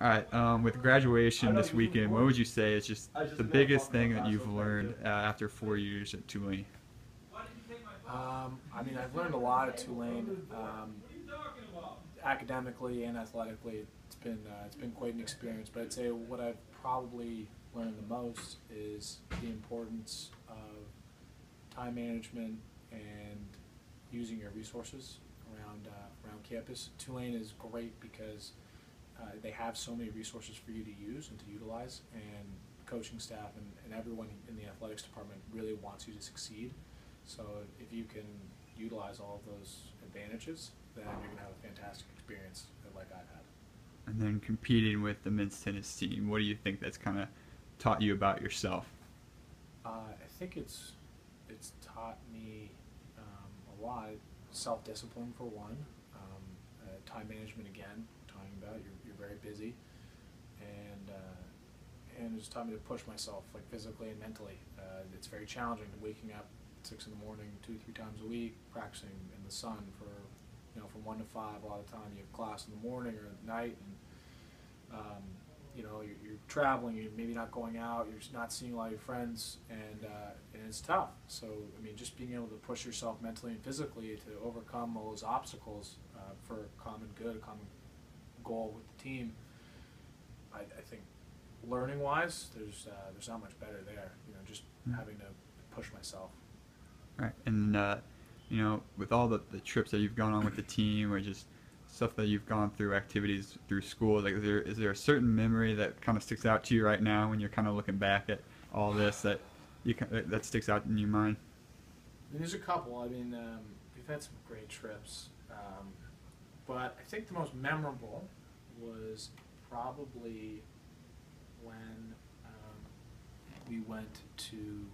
All right. With graduation this weekend, what would you say is just the biggest thing that you've learned after 4 years at Tulane? I mean, I've learned a lot at Tulane, academically and athletically. It's been quite an experience. But I'd say what I've probably learned the most is the importance of time management and using your resources around campus. Tulane is great because they have so many resources for you to use and to utilize, and coaching staff and everyone in the athletics department really wants you to succeed. So if you can utilize all of those advantages, then you're going to have a fantastic experience like I've had. And then competing with the men's tennis team, what do you think that's kind of taught you about yourself? I think it's taught me a lot. Self-discipline for one, time management again. Talking about you're very busy, and it's taught me to push myself like physically and mentally. It's very challenging to waking up at 6 in the morning, 2-3 times a week, practicing in the sun for from 1 to 5. A lot of the time you have class in the morning or at night, and you're traveling, you're maybe not going out, you're just not seeing a lot of your friends, and it's tough. So I mean, just being able to push yourself mentally and physically to overcome all those obstacles for a common good, a common goal with the team. I think learning wise, there's not much better there. Just having to push myself. Right. And with all the trips that you've gone on with the team, or just stuff that you've gone through, activities through school, like is there a certain memory that kind of sticks out to you right now when you're kind of looking back at all this that sticks out in your mind? I mean, there's a couple. I mean, we've had some great trips, but I think the most memorable was probably when we went to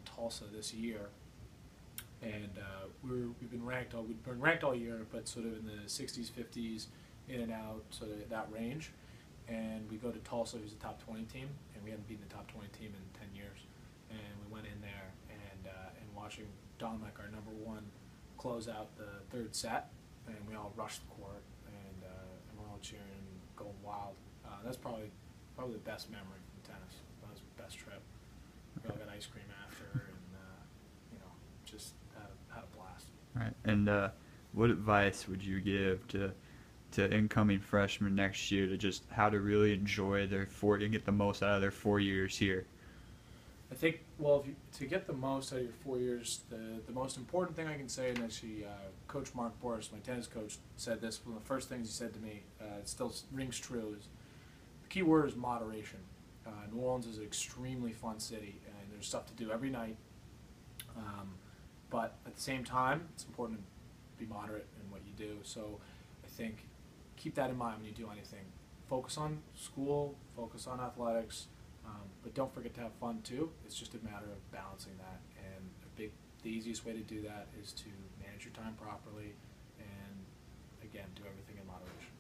Tulsa this year, and we've been ranked all year, but sort of in the 60s, 50s, in and out, sort of that range. And we go to Tulsa, who's a top 20 team, and we hadn't beaten the top 20 team in 10 years. And we went in there and watching Dominic, our #1, close out the third set, and we all rushed the court, and we're all cheering and going wild. That's probably the best memory from tennis. That was the best trip. We all got ice cream after, and just had a blast. All right. And what advice would you give to incoming freshmen next year to just how to really enjoy and get the most out of their 4 years here? I think, well, to get the most out of your 4 years, the most important thing I can say, and actually Coach Mark Boris, my tennis coach, said this, one of the first things he said to me, it still rings true, is the key word is moderation. New Orleans is an extremely fun city, and there's stuff to do every night, but at the same time, it's important to be moderate in what you do. So I think keep that in mind when you do anything. Focus on school, focus on athletics, but don't forget to have fun too. It's just a matter of balancing that, and the easiest way to do that is to manage your time properly, and again, do everything in moderation.